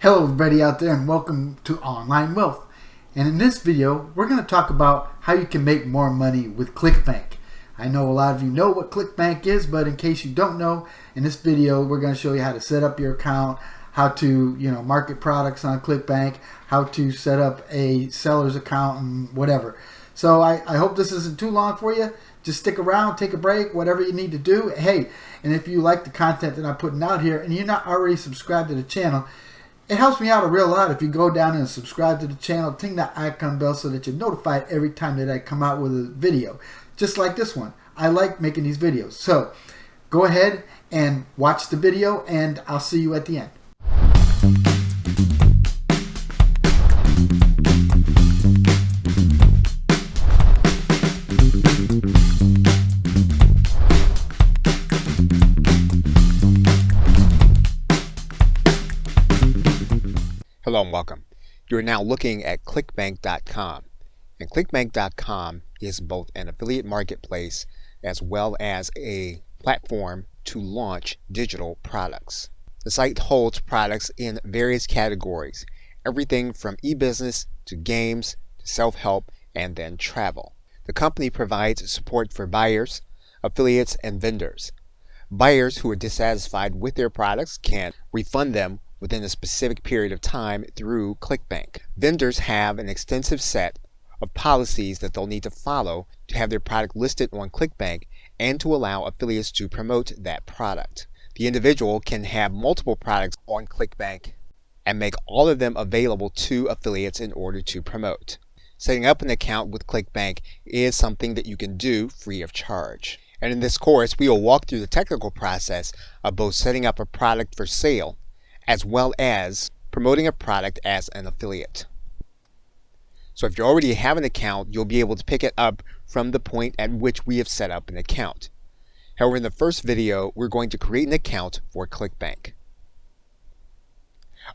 Hello everybody out there and welcome to Online Wealth. And in this video, we're going to talk about how you can make more money with Clickbank. I know a lot of you know what Clickbank is, but in case you don't know, in this video we're going to show you how to set up your account, how to market products on Clickbank, how to set up a seller's account and whatever. So I hope this isn't too long for you. Just stick around, take a break, whatever you need to do. Hey, and if you like the content that I'm putting out here and you're not already subscribed to the channel, it helps me out a real lot if you go down and subscribe to the channel, ting that icon bell so that you're notified every time that I come out with a video. Just like this one. I like making these videos. So go ahead and watch the video and I'll see you at the end. Hello and welcome. You're now looking at Clickbank.com, and Clickbank.com is both an affiliate marketplace as well as a platform to launch digital products. The site holds products in various categories, everything from e-business to games to self-help and then travel. The company provides support for buyers, affiliates, and vendors. Buyers who are dissatisfied with their products can refund them within a specific period of time through Clickbank. Vendors have an extensive set of policies that they'll need to follow to have their product listed on Clickbank and to allow affiliates to promote that product. The individual can have multiple products on Clickbank and make all of them available to affiliates in order to promote. Setting up an account with Clickbank is something that you can do free of charge. And in this course, we will walk through the technical process of both setting up a product for sale as well as promoting a product as an affiliate. So if you already have an account, you'll be able to pick it up from the point at which we have set up an account. However, in the first video, we're going to create an account for Clickbank.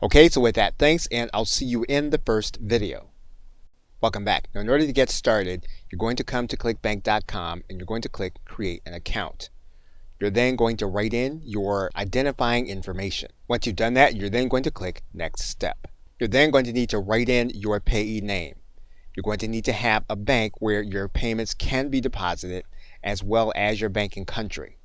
Okay, so with that, thanks, and I'll see you in the first video. Welcome back. Now, in order to get started, you're going to come to Clickbank.com and you're going to click Create an Account. You're then going to write in your identifying information. Once you've done that, you're then going to click Next Step. You're then going to need to write in your payee name. You're going to need to have a bank where your payments can be deposited, as well as your banking country.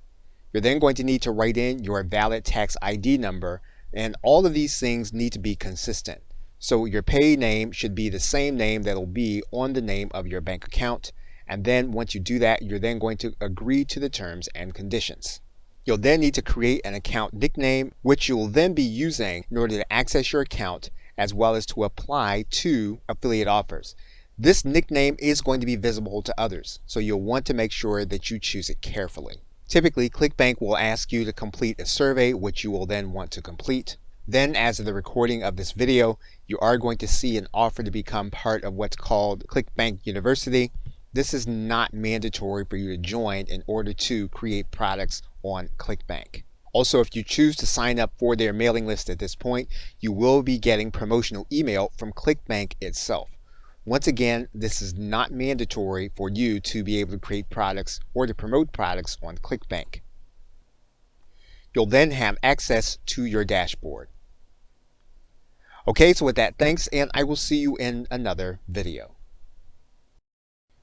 You're then going to need to write in your valid tax ID number, and all of these things need to be consistent. So your payee name should be the same name that will be on the name of your bank account. And then once you do that, you're then going to agree to the terms and conditions. You'll then need to create an account nickname, which you'll then be using in order to access your account as well as to apply to affiliate offers. This nickname is going to be visible to others, so you'll want to make sure that you choose it carefully. Typically, Clickbank will ask you to complete a survey, which you will then want to complete. Then, as of the recording of this video, you are going to see an offer to become part of what's called Clickbank University. This is not mandatory for you to join in order to create products on Clickbank. Also, if you choose to sign up for their mailing list at this point, you will be getting promotional email from Clickbank itself. Once again, this is not mandatory for you to be able to create products or to promote products on Clickbank. You'll then have access to your dashboard. Okay, so with that, thanks, and I will see you in another video.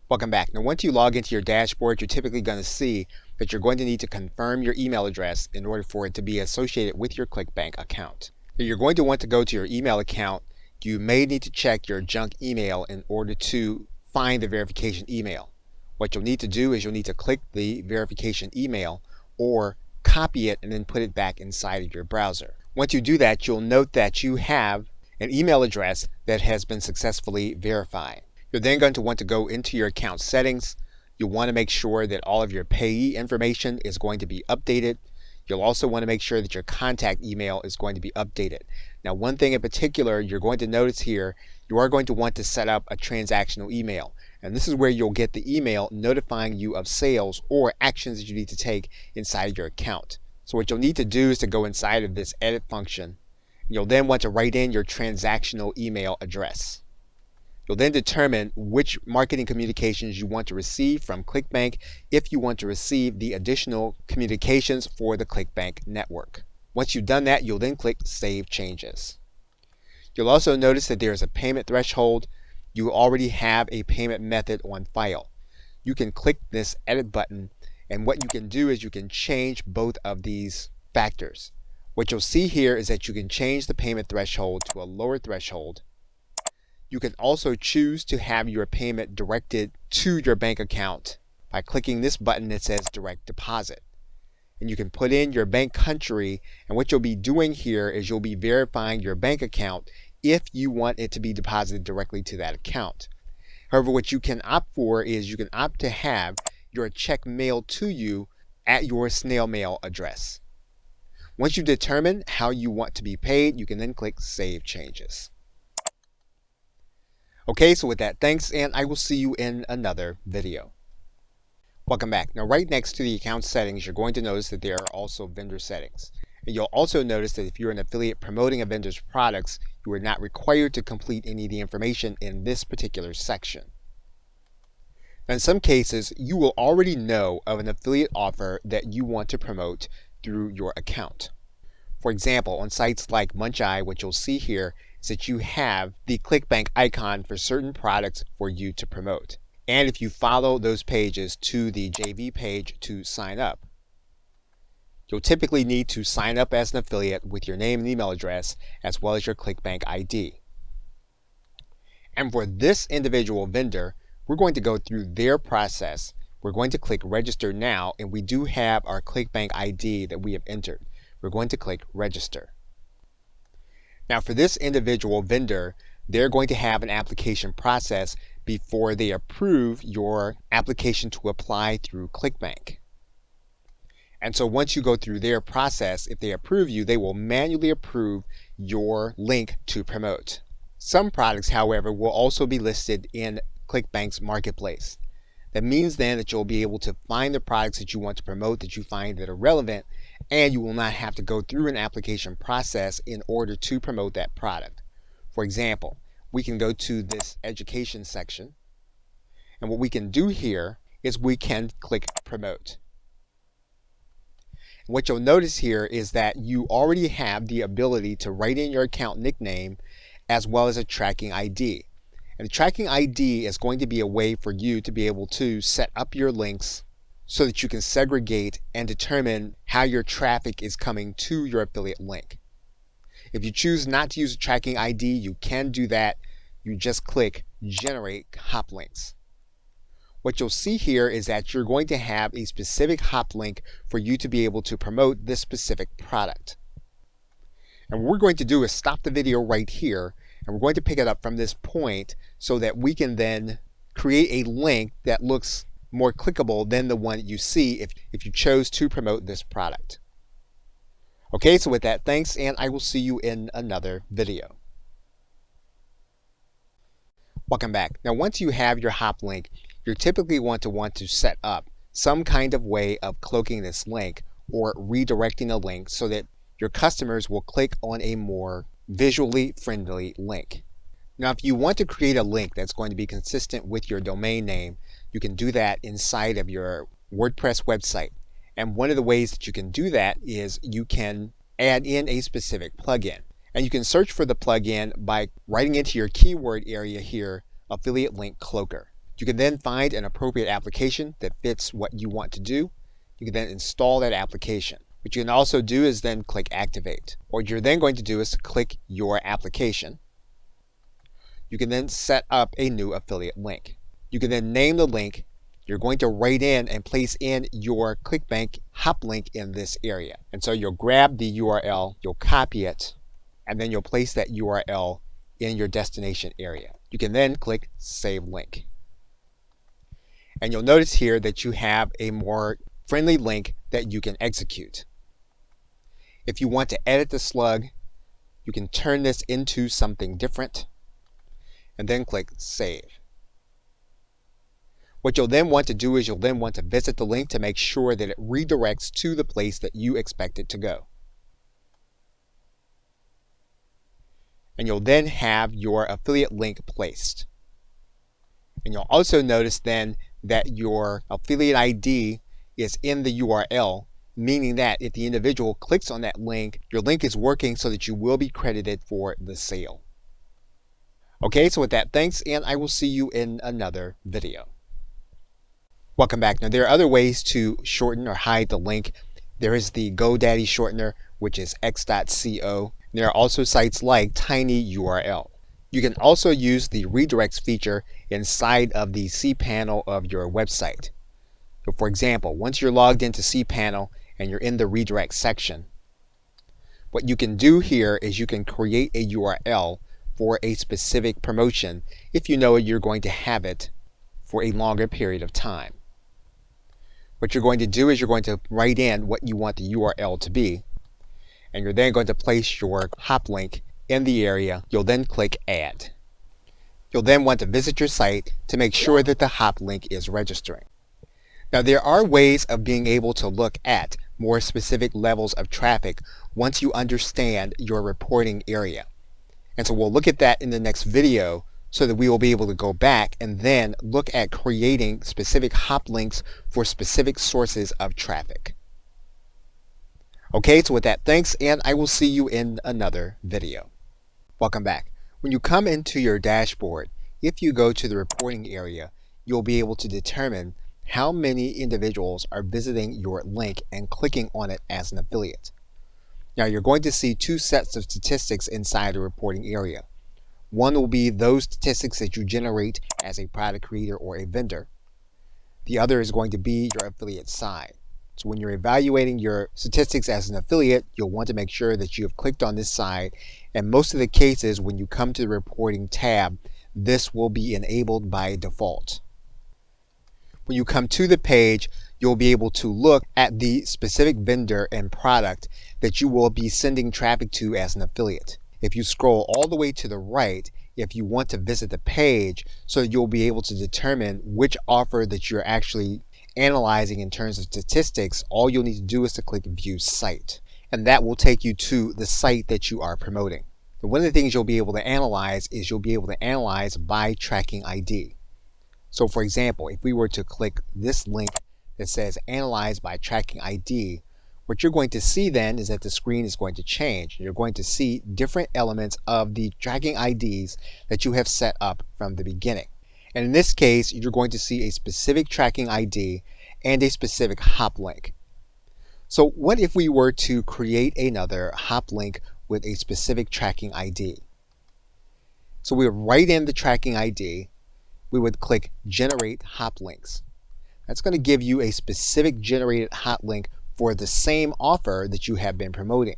Welcome back. Now, once you log into your dashboard, you're typically going to see that you're going to need to confirm your email address in order for it to be associated with your Clickbank account. Now, you're going to want to go to your email account. You may need to check your junk email in order to find the verification email. What you'll need to do is you'll need to click the verification email or copy it and then put it back inside of your browser. Once you do that, you'll note that you have an email address that has been successfully verified. You're then going to want to go into your account settings. You'll want to make sure that all of your payee information is going to be updated. You'll also want to make sure that your contact email is going to be updated. Now, one thing in particular you're going to notice here, you are going to want to set up a transactional email. And this is where you'll get the email notifying you of sales or actions that you need to take inside of your account. So what you'll need to do is to go inside of this edit function. You'll then want to write in your transactional email address. You'll then determine which marketing communications you want to receive from Clickbank if you want to receive the additional communications for the Clickbank network. Once you've done that, you'll then click Save Changes. You'll also notice that there is a payment threshold. You already have a payment method on file. You can click this edit button, and what you can do is you can change both of these factors. What you'll see here is that you can change the payment threshold to a lower threshold. You can also choose to have your payment directed to your bank account by clicking this button that says direct deposit. And you can put in your bank country, and what you'll be doing here is you'll be verifying your bank account if you want it to be deposited directly to that account. However, what you can opt for is you can opt to have your check mailed to you at your snail mail address. Once you determine how you want to be paid, you can then click Save Changes. Okay, so with that, thanks, and I will see you in another video. Welcome back. Now, right next to the account settings, you're going to notice that there are also vendor settings. And you'll also notice that if you're an affiliate promoting a vendor's products, you are not required to complete any of the information in this particular section. Now, in some cases, you will already know of an affiliate offer that you want to promote through your account. For example, on sites like Muncheye, what you'll see here is that you have the Clickbank icon for certain products for you to promote. And if you follow those pages to the JV page to sign up, you'll typically need to sign up as an affiliate with your name and email address as well as your Clickbank ID. And for this individual vendor, we're going to go through their process. We're going to click Register Now, and we do have our Clickbank ID that we have entered. We're going to click Register. Now, for this individual vendor, they're going to have an application process before they approve your application to apply through Clickbank. And so once you go through their process, if they approve you, they will manually approve your link to promote. Some products, however, will also be listed in Clickbank's marketplace. That means then that you'll be able to find the products that you want to promote that you find that are relevant, and you will not have to go through an application process in order to promote that product. For example, we can go to this education section, and what we can do here is we can click Promote. And what you'll notice here is that you already have the ability to write in your account nickname as well as a tracking ID. And the tracking ID is going to be a way for you to be able to set up your links so that you can segregate and determine how your traffic is coming to your affiliate link. If you choose not to use a tracking ID, you can do that. You just click Generate Hop Links. What you'll see here is that you're going to have a specific hop link for you to be able to promote this specific product. And what we're going to do is stop the video right here, and we're going to pick it up from this point so that we can then create a link that looks more clickable than the one you see if you chose to promote this product. Okay, so with that, thanks, and I will see you in another video. Welcome back. Now, once you have your hop link, you typically want to set up some kind of way of cloaking this link or redirecting a link so that your customers will click on a more visually friendly link. Now, if you want to create a link that's going to be consistent with your domain name, you can do that inside of your WordPress website. And one of the ways that you can do that is you can add in a specific plugin. And you can search for the plugin by writing into your keyword area here, Affiliate Link Cloaker. You can then find an appropriate application that fits what you want to do. You can then install that application. What you can also do is then click Activate. What you're then going to do is click your application. You can then set up a new affiliate link. You can then name the link. You're going to write in and place in your Clickbank hop link in this area. And so you'll grab the URL, you'll copy it, and then you'll place that URL in your destination area. You can then click Save Link. And you'll notice here that you have a more friendly link that you can execute. If you want to edit the slug, you can turn this into something different and then click Save. What you'll then want to do is you'll then want to visit the link to make sure that it redirects to the place that you expect it to go. And you'll then have your affiliate link placed. And you'll also notice then that your affiliate ID is in the URL, meaning that if the individual clicks on that link, your link is working so that you will be credited for the sale. Okay, so with that, thanks, and I will see you in another video. Welcome back. Now, there are other ways to shorten or hide the link. There is the GoDaddy shortener, which is x.co. There are also sites like tinyurl. You can also use the redirects feature inside of the cPanel of your website. So for example, once you're logged into cPanel and you're in the redirect section, what you can do here is you can create a URL for a specific promotion if you know you're going to have it for a longer period of time. What you're going to do is you're going to write in what you want the URL to be, and you're then going to place your hop link in the area. You'll then click Add. You'll then want to visit your site to make sure that the hop link is registering. Now, there are ways of being able to look at more specific levels of traffic once you understand your reporting area. And so we'll look at that in the next video so that we will be able to go back and then look at creating specific hop links for specific sources of traffic. Okay, so with that, thanks, and I will see you in another video. Welcome back. When you come into your dashboard, if you go to the reporting area, you'll be able to determine how many individuals are visiting your link and clicking on it as an affiliate. Now, you're going to see two sets of statistics inside the reporting area. One will be those statistics that you generate as a product creator or a vendor. The other is going to be your affiliate side. So when you're evaluating your statistics as an affiliate, you'll want to make sure that you have clicked on this side. And most of the cases, when you come to the reporting tab, this will be enabled by default. When you come to the page, you'll be able to look at the specific vendor and product that you will be sending traffic to as an affiliate. If you scroll all the way to the right, if you want to visit the page, so you'll be able to determine which offer that you're actually analyzing in terms of statistics, all you'll need to do is to click View Site. And that will take you to the site that you are promoting. And one of the things you'll be able to analyze is you'll be able to analyze by tracking ID. So for example, if we were to click this link that says Analyze by Tracking ID, what you're going to see then is that the screen is going to change. You're going to see different elements of the tracking IDs that you have set up from the beginning. And in this case, you're going to see a specific tracking ID and a specific hop link. So what if we were to create another hop link with a specific tracking ID? So we would write in the tracking ID. We would click Generate Hop Links. That's going to give you a specific generated hop link for the same offer that you have been promoting.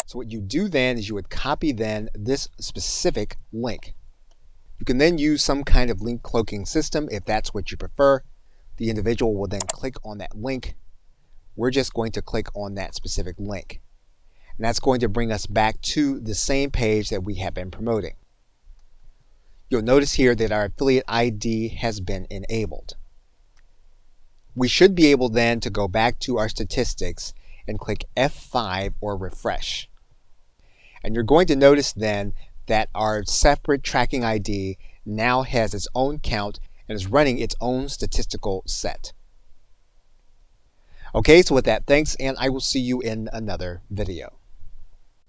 So what you do then is you would copy then this specific link. You can then use some kind of link cloaking system if that's what you prefer. The individual will then click on that link. We're just going to click on that specific link. And that's going to bring us back to the same page that we have been promoting. You'll notice here that our affiliate ID has been enabled. We should be able then to go back to our statistics and click F5 or refresh. And you're going to notice then that our separate tracking ID now has its own count and is running its own statistical set. Okay, so with that, thanks, and I will see you in another video.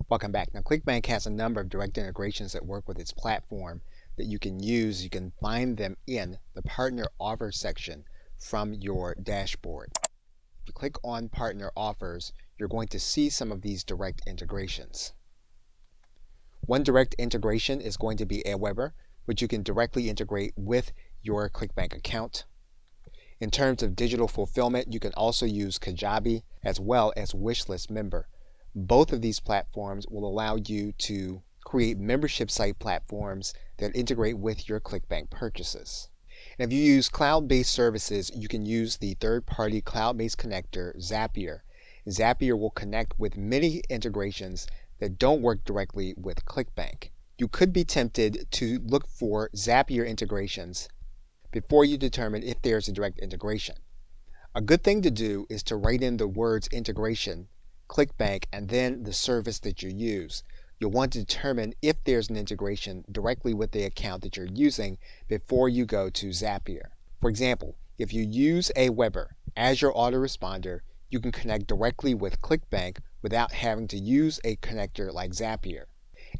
Welcome back. Now, Clickbank has a number of direct integrations that work with its platform that you can use. You can find them in the Partner Offers section from your dashboard. If you click on Partner Offers, you're going to see some of these direct integrations. One direct integration is going to be Aweber, which you can directly integrate with your Clickbank account. In terms of digital fulfillment, you can also use Kajabi as well as Wishlist Member. Both of these platforms will allow you to create membership site platforms that integrate with your Clickbank purchases. And if you use cloud-based services, you can use the third-party cloud-based connector Zapier. Zapier will connect with many integrations that don't work directly with Clickbank. You could be tempted to look for Zapier integrations before you determine if there's a direct integration. A good thing to do is to write in the words integration, Clickbank, and then the service that you use. You'll want to determine if there's an integration directly with the account that you're using before you go to Zapier. For example, if you use Aweber as your autoresponder, you can connect directly with Clickbank without having to use a connector like Zapier.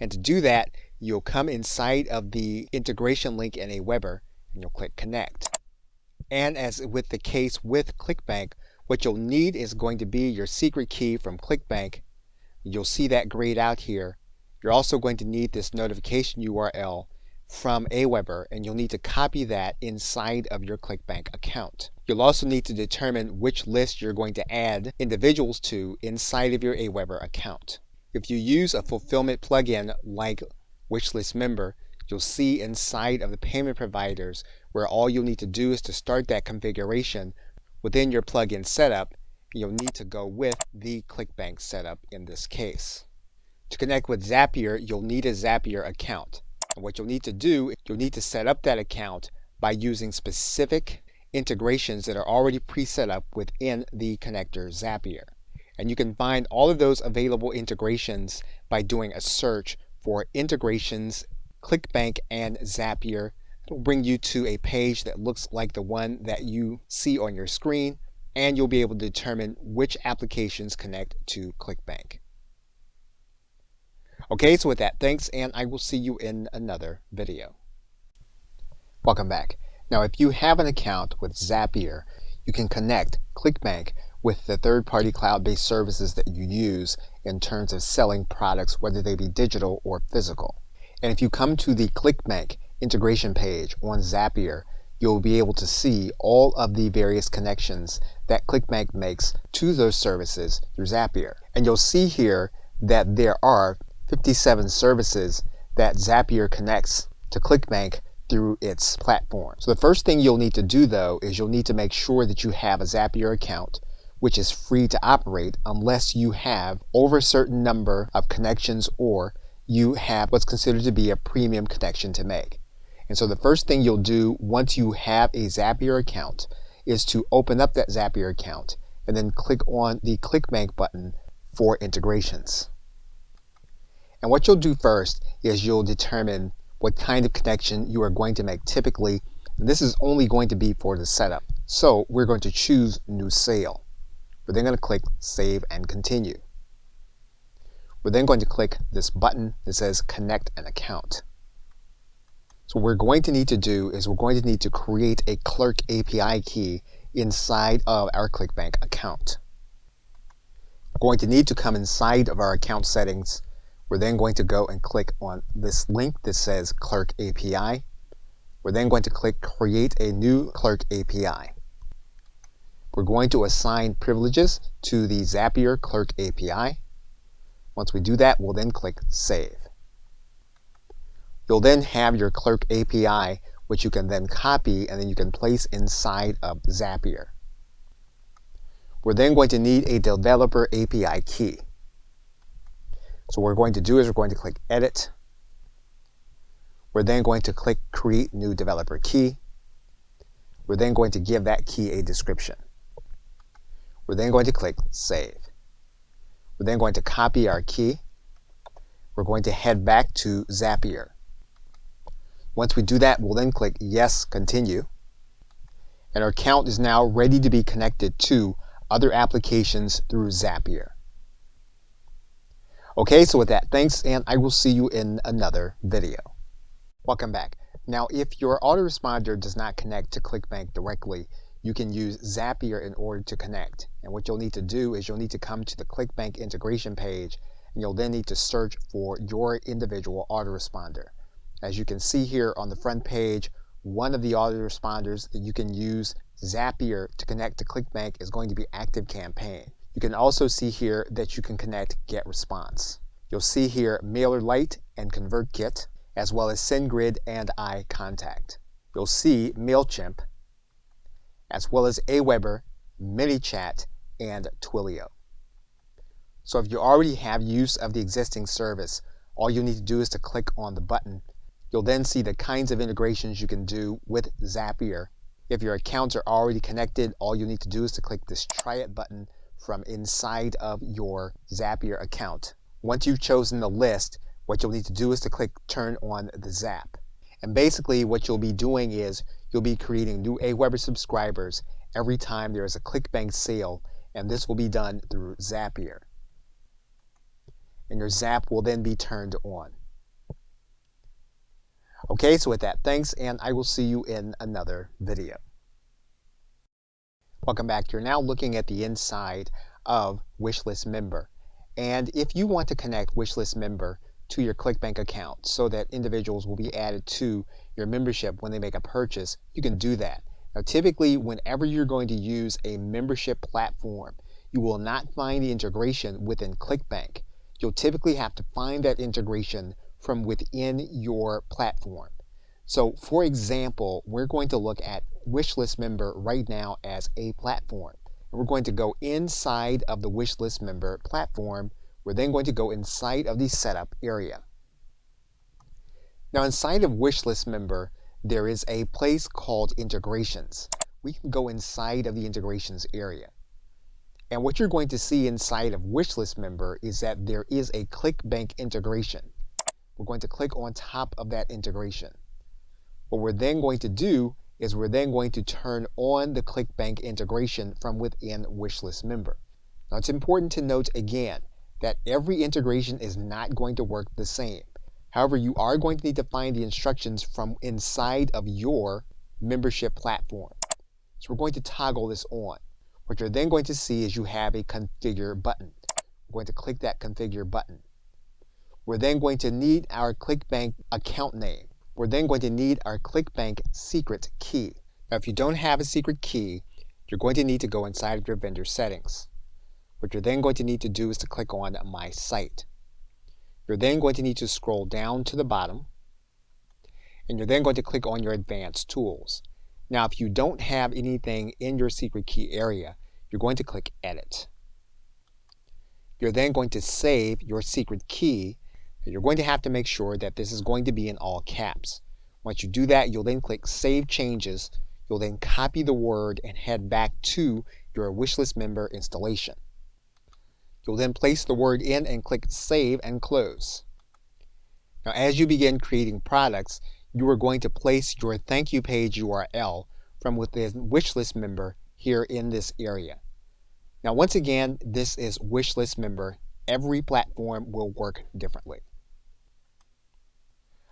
And to do that, you'll come inside of the integration link in Aweber and you'll click Connect. And as with the case with Clickbank, what you'll need is going to be your secret key from Clickbank. You'll see that grayed out here. You're also going to need this notification URL from Aweber, and you'll need to copy that inside of your Clickbank account. You'll also need to determine which list you're going to add individuals to inside of your Aweber account. If you use a fulfillment plugin like Wishlist Member, you'll see inside of the payment providers where all you'll need to do is to start that configuration within your plugin setup. You'll need to go with the Clickbank setup in this case. To connect with Zapier, you'll need a Zapier account. And what you'll need to do, you'll need to set up that account by using specific integrations that are already pre-set up within the connector Zapier. And you can find all of those available integrations by doing a search for integrations, Clickbank and Zapier. It will bring you to a page that looks like the one that you see on your screen, and you'll be able to determine which applications connect to Clickbank. Okay, so with that, thanks, and I will see you in another video. Welcome back. Now, if you have an account with Zapier, you can connect Clickbank with the third-party cloud-based services that you use in terms of selling products, whether they be digital or physical. And if you come to the Clickbank integration page on Zapier, you'll be able to see all of the various connections that Clickbank makes to those services through Zapier. And you'll see here that there are 57 services that Zapier connects to Clickbank through its platform. So the first thing you'll need to do, though, is you'll need to make sure that you have a Zapier account, which is free to operate unless you have over a certain number of connections or you have what's considered to be a premium connection to make. And so the first thing you'll do once you have a Zapier account is to open up that Zapier account and then click on the Clickbank button for integrations. And what you'll do first is you'll determine what kind of connection you are going to make typically. And this is only going to be for the setup. So we're going to choose New Sale. We're then going to click Save and Continue. We're then going to click this button that says Connect an Account. So what we're going to need to do is we're going to need to create a Clerk API key inside of our Clickbank account. We're going to need to come inside of our account settings. We're then going to go and click on this link that says Clerk API. We're then going to click Create a new Clerk API. We're going to assign privileges to the Zapier Clerk API. Once we do that, we'll then click Save. You'll then have your Clerk API, which you can then copy and then you can place inside of Zapier. We're then going to need a Developer API key. So what we're going to do is we're going to click Edit. We're then going to click Create New Developer Key. We're then going to give that key a description. We're then going to click Save. We're then going to copy our key. We're going to head back to Zapier. Once we do that, we'll then click Yes, Continue. And our account is now ready to be connected to other applications through Zapier. Okay, so with that, thanks, and I will see you in another video. Welcome back. Now, if your autoresponder does not connect to Clickbank directly, you can use Zapier in order to connect. And what you'll need to do is you'll need to come to the Clickbank integration page, and you'll then need to search for your individual autoresponder. As you can see here on the front page, one of the autoresponders that you can use Zapier to connect to Clickbank is going to be ActiveCampaign. You can also see here that you can connect GetResponse. You'll see here MailerLite and ConvertKit, as well as SendGrid and iContact. You'll see MailChimp, as well as Aweber, ManyChat, and Twilio. So if you already have use of the existing service, all you need to do is to click on the button. You'll then see the kinds of integrations you can do with Zapier. If your accounts are already connected, all you need to do is to click this Try It button from inside of your Zapier account. Once you've chosen the list, what you'll need to do is to click Turn on the Zap. And basically what you'll be doing is you'll be creating new Aweber subscribers every time there is a Clickbank sale, and this will be done through Zapier. And your Zap will then be turned on. Okay, so with that, thanks, and I will see you in another video. Welcome back. You're now looking at the inside of Wishlist Member. And if you want to connect Wishlist Member to your Clickbank account so that individuals will be added to your membership when they make a purchase, you can do that. Now, typically, whenever you're going to use a membership platform, you will not find the integration within Clickbank. You'll typically have to find that integration from within your platform. So, for example, we're going to look at Wishlist Member right now as a platform. And we're going to go inside of the Wishlist Member platform. We're then going to go inside of the setup area. Now, inside of Wishlist Member, there is a place called integrations. We can go inside of the integrations area. And what you're going to see inside of Wishlist Member is that there is a Clickbank integration. We're going to click on top of that integration. What we're then going to do is we're then going to turn on the Clickbank integration from within Wishlist Member. Now, it's important to note again that every integration is not going to work the same. However, you are going to need to find the instructions from inside of your membership platform. So we're going to toggle this on. What you're then going to see is you have a configure button. We're going to click that configure button. We're then going to need our Clickbank account name. We're then going to need our Clickbank secret key. Now, if you don't have a secret key, you're going to need to go inside of your vendor settings. What you're then going to need to do is to click on My Site. You're then going to need to scroll down to the bottom, and you're then going to click on your Advanced Tools. Now, if you don't have anything in your secret key area, you're going to click Edit. You're then going to save your secret key. You're going to have to make sure that this is going to be in all caps. Once you do that, you'll then click Save Changes. You'll then copy the word and head back to your Wishlist Member installation. You'll then place the word in and click Save and Close. Now, as you begin creating products, you are going to place your thank you page URL from within Wishlist Member here in this area. Now, once again, this is Wishlist Member. Every platform will work differently.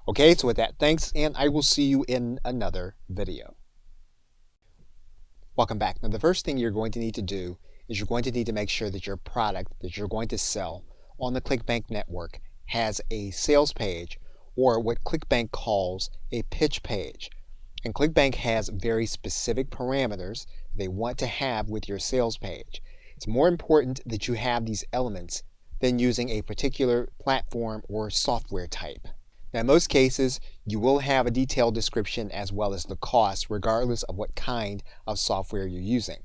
Okay, so with that, thanks, and I will see you in another video. Welcome back. Now, the first thing you're going to need to do is you're going to need to make sure that your product that you're going to sell on the Clickbank network has a sales page, or what Clickbank calls a pitch page. And Clickbank has very specific parameters they want to have with your sales page. It's more important that you have these elements than using a particular platform or software type. Now, in most cases, you will have a detailed description as well as the cost, regardless of what kind of software you're using.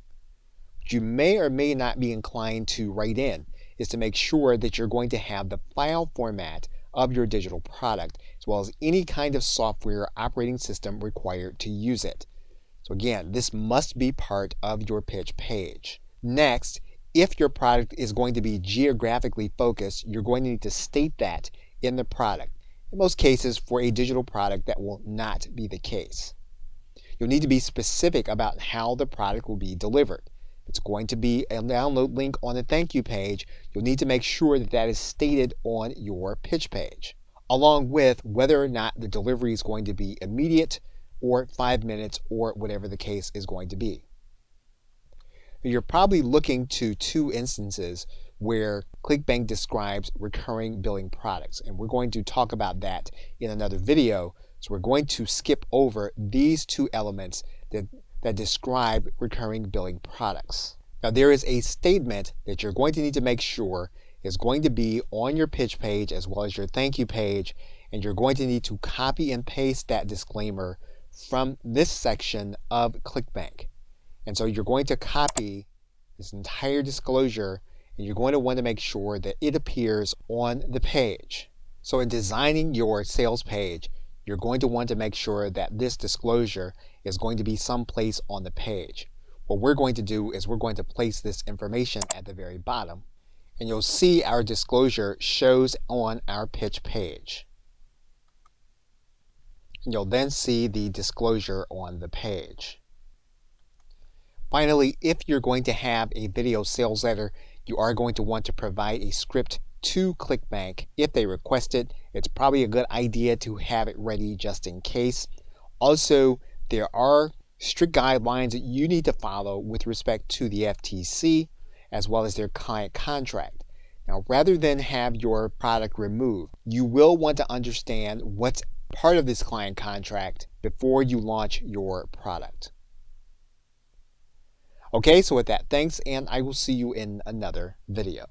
What you may or may not be inclined to write in is to make sure that you're going to have the file format of your digital product, as well as any kind of software operating system required to use it. So again, this must be part of your pitch page. Next, if your product is going to be geographically focused, you're going to need to state that in the product. In most cases, for a digital product, that will not be the case. You'll need to be specific about how the product will be delivered. If it's going to be a download link on the thank you page, you'll need to make sure that that is stated on your pitch page, along with whether or not the delivery is going to be immediate or 5 minutes or whatever the case is going to be. You're probably looking to two instances where Clickbank describes recurring billing products, and we're going to talk about that in another video. So we're going to skip over these two elements that describe recurring billing products. Now, there is a statement that you're going to need to make sure is going to be on your pitch page as well as your thank you page, and you're going to need to copy and paste that disclaimer from this section of Clickbank. And so you're going to copy this entire disclosure, and you're going to want to make sure that it appears on the page. So in designing your sales page, you're going to want to make sure that this disclosure is going to be someplace on the page. What we're going to do is we're going to place this information at the very bottom, and you'll see our disclosure shows on our pitch page. And you'll then see the disclosure on the page. Finally, if you're going to have a video sales letter, you are going to want to provide a script to Clickbank if they request it, it's probably a good idea to have it ready just in case. Also, there are strict guidelines that you need to follow with respect to the FTC as well as their client contract. Now, rather than have your product removed, you will want to understand what's part of this client contract before you launch your product. Okay, so with that, thanks, and I will see you in another video.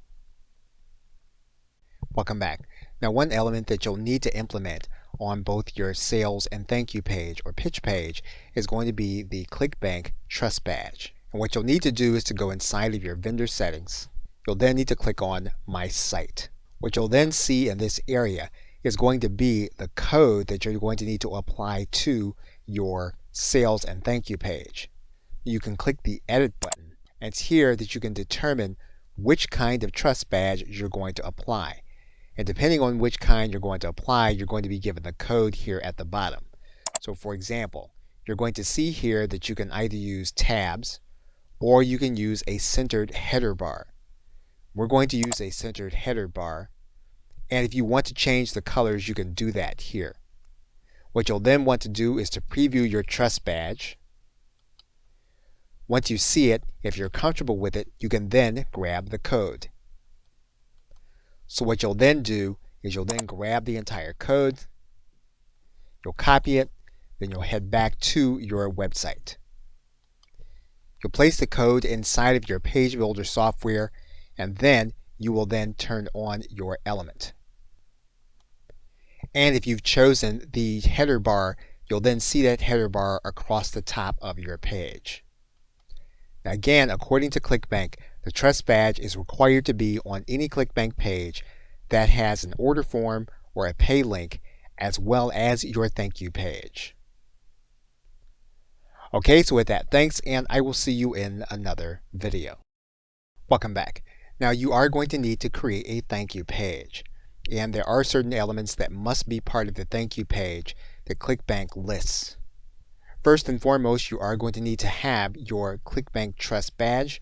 Welcome back. Now, one element that you'll need to implement on both your sales and thank you page or pitch page is going to be the Clickbank Trust Badge. And what you'll need to do is to go inside of your vendor settings. You'll then need to click on My Site. What you'll then see in this area is going to be the code that you're going to need to apply to your sales and thank you page. You can click the Edit button, and it's here that you can determine which kind of trust badge you're going to apply. And depending on which kind you're going to apply, you're going to be given the code here at the bottom. So for example, you're going to see here that you can either use tabs or you can use a centered header bar. We're going to use a centered header bar, and if you want to change the colors, you can do that here. What you'll then want to do is to preview your trust badge. Once you see it, if you're comfortable with it, you can then grab the code. So what you'll then do is you'll then grab the entire code, you'll copy it, then you'll head back to your website. You'll place the code inside of your page builder software, and then you will then turn on your element. And if you've chosen the header bar, you'll then see that header bar across the top of your page. Now again, according to Clickbank, the trust badge is required to be on any Clickbank page that has an order form or a pay link, as well as your thank you page. Okay, so with that, thanks, and I will see you in another video. Welcome back. Now you are going to need to create a thank you page, and there are certain elements that must be part of the thank you page that Clickbank lists. First and foremost, you are going to need to have your Clickbank Trust Badge.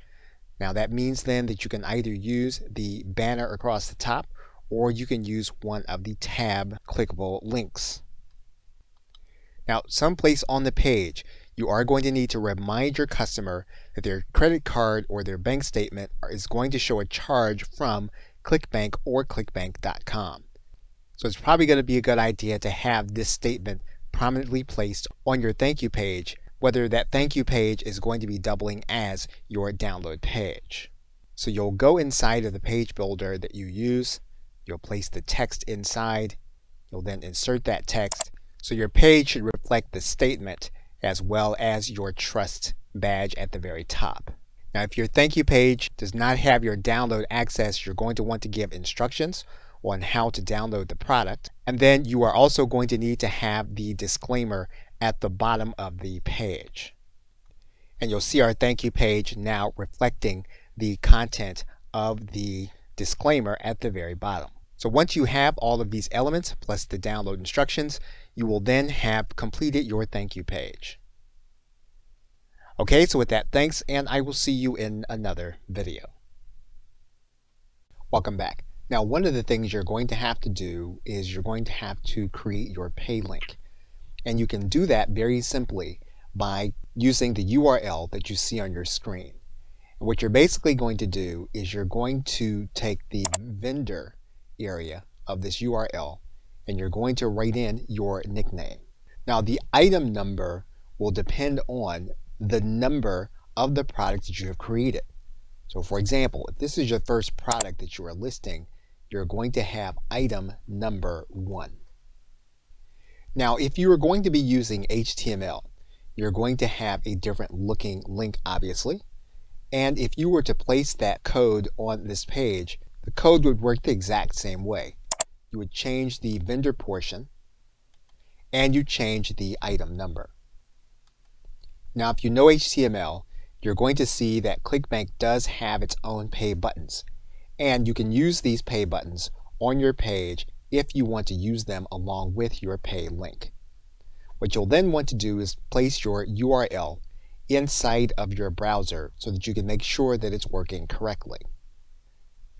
Now that means then that you can either use the banner across the top or you can use one of the tab clickable links. Now someplace on the page, you are going to need to remind your customer that their credit card or their bank statement is going to show a charge from Clickbank or clickbank.com. So it's probably going to be a good idea to have this statement prominently placed on your thank you page, whether that thank you page is going to be doubling as your download page. So you'll go inside of the page builder that you use, you'll place the text inside, you'll then insert that text. So your page should reflect the statement as well as your trust badge at the very top. Now if your thank you page does not have your download access, you're going to want to give instructions on how to download the product. And then you are also going to need to have the disclaimer at the bottom of the page. And you'll see our thank you page now reflecting the content of the disclaimer at the very bottom. So once you have all of these elements plus the download instructions, you will then have completed your thank you page. Okay, so with that, thanks, and I will see you in another video. Welcome back. Now, one of the things you're going to have to do is you're going to have to create your pay link. And you can do that very simply by using the URL that you see on your screen. And what you're basically going to do is you're going to take the vendor area of this URL and you're going to write in your nickname. Now, the item number will depend on the number of the product that you have created. So for example, if this is your first product that you are listing, you're going to have item number 1. Now, if you are going to be using HTML, you're going to have a different looking link, obviously. And if you were to place that code on this page, the code would work the exact same way. You would change the vendor portion and you change the item number. Now, if you know HTML, you're going to see that Clickbank does have its own pay buttons. And you can use these pay buttons on your page if you want to use them along with your pay link. What you'll then want to do is place your URL inside of your browser so that you can make sure that it's working correctly.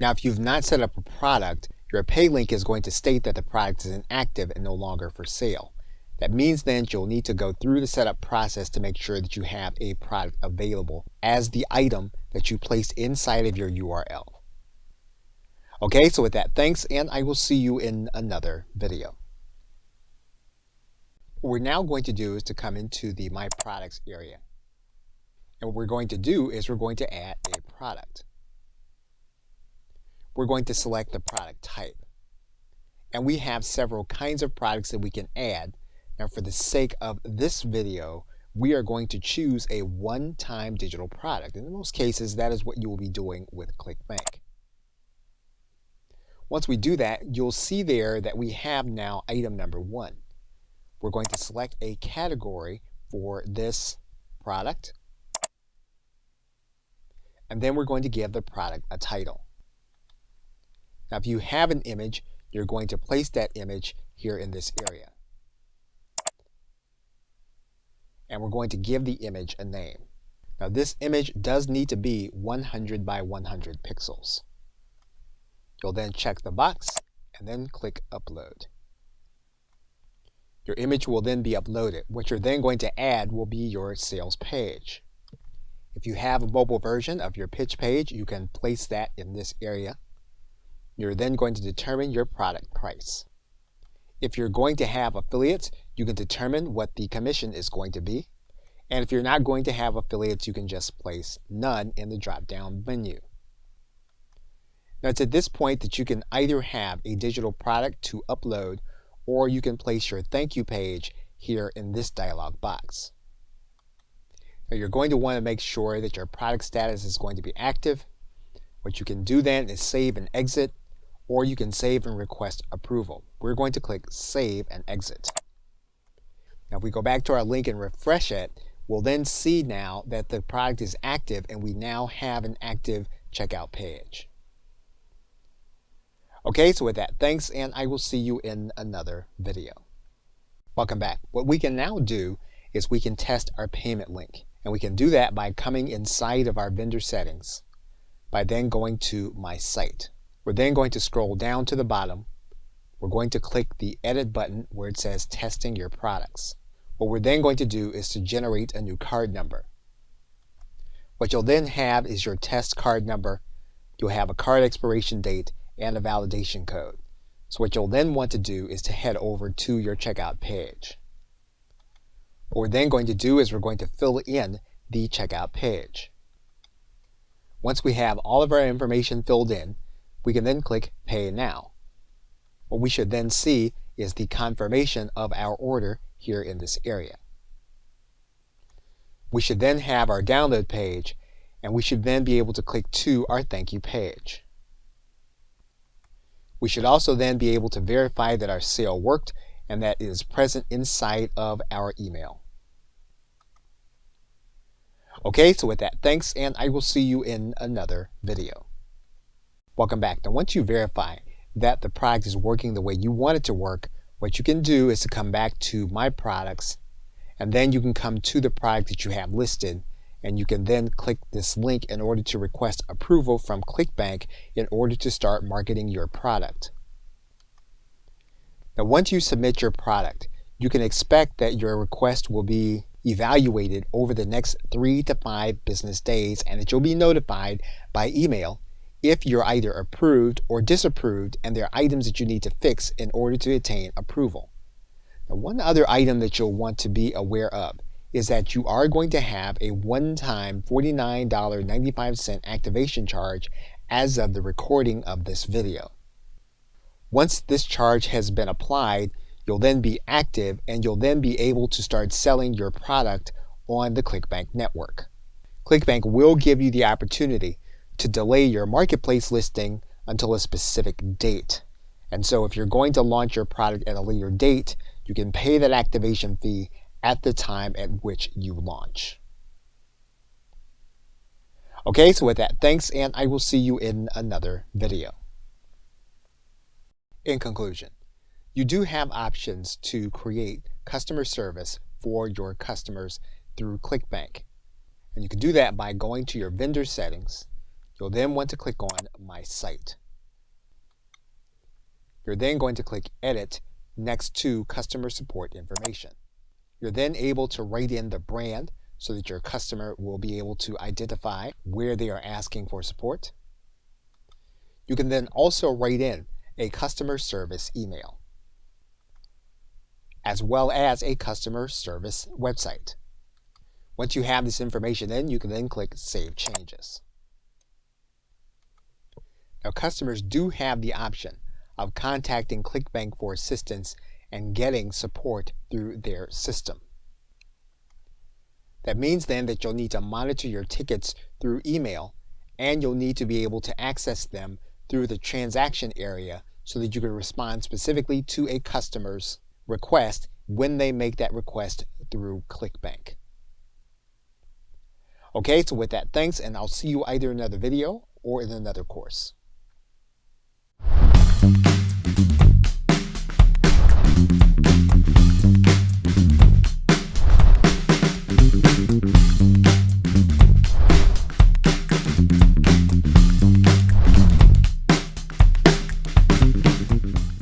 Now, if you've not set up a product, Your pay link is going to state that the product is inactive and no longer for sale. That means then you'll need to go through the setup process to make sure that you have a product available as the item that you placed inside of your URL. Okay, so with that, thanks, and I will see you in another video. What we're now going to do is to come into the My Products area. And what we're going to do is we're going to add a product. We're going to select the product type. And we have several kinds of products that we can add. Now, for the sake of this video, we are going to choose a one-time digital product. And in most cases, that is what you will be doing with Clickbank. Once we do that, you'll see there that we have now item number 1. We're going to select a category for this product. And then we're going to give the product a title. Now, if you have an image, you're going to place that image here in this area. And we're going to give the image a name. Now, this image does need to be 100 by 100 pixels. You'll then check the box and then click Upload. Your image will then be uploaded. What you're then going to add will be your sales page. If you have a mobile version of your pitch page, you can place that in this area. You're then going to determine your product price. If you're going to have affiliates, you can determine what the commission is going to be. And if you're not going to have affiliates, you can just place none in the drop-down menu. Now, it's at this point that you can either have a digital product to upload, or you can place your thank you page here in this dialog box. Now, you're going to want to make sure that your product status is going to be active. What you can do then is save and exit, or you can save and request approval. We're going to click Save and Exit. Now, if we go back to our link and refresh it, we'll then see now that the product is active and we now have an active checkout page. Okay, so with that, thanks, and I will see you in another video. Welcome back. What we can now do is we can test our payment link, and we can do that by coming inside of our vendor settings, by then going to My Site. We're then going to scroll down to the bottom. We're going to click the Edit button where it says Testing Your Products. What we're then going to do is to generate a new card number. What you'll then have is your test card number. You'll have a card expiration date and a validation code. So what you'll then want to do is to head over to your checkout page. What we're then going to do is we're going to fill in the checkout page. Once we have all of our information filled in, we can then click Pay Now. What we should then see is the confirmation of our order here in this area. We should then have our download page, and we should then be able to click to our thank you page. We should also then be able to verify that our sale worked and that it is present inside of our email. Okay, so with that, thanks, and I will see you in another video. Welcome back. Now, once you verify that the product is working the way you want it to work, what you can do is to come back to My Products, and then you can come to the product that you have listed, and you can then click this link in order to request approval from Clickbank in order to start marketing your product. Now, once you submit your product, you can expect that your request will be evaluated over the next 3 to 5 business days, and that you'll be notified by email if you're either approved or disapproved and there are items that you need to fix in order to attain approval. Now, one other item that you'll want to be aware of is that you are going to have a one-time $49.95 activation charge as of the recording of this video. Once this charge has been applied, you'll then be active and you'll then be able to start selling your product on the Clickbank network. Clickbank will give you the opportunity to delay your marketplace listing until a specific date. And so if you're going to launch your product at a later date, you can pay that activation fee at the time at which you launch. Okay, so with that, thanks, and I will see you in another video. In conclusion, you do have options to create customer service for your customers through Clickbank. And you can do that by going to your vendor settings. You'll then want to click on My Site. You're then going to click Edit next to Customer Support Information. You're then able to write in the brand so that your customer will be able to identify where they are asking for support. You can then also write in a customer service email, as well as a customer service website. Once you have this information in, you can then click Save Changes. Now, customers do have the option of contacting Clickbank for assistance and getting support through their system. That means then that you'll need to monitor your tickets through email, and you'll need to be able to access them through the transaction area so that you can respond specifically to a customer's request when they make that request through Clickbank. Okay, so with that, thanks, and I'll see you either in another video or in another course.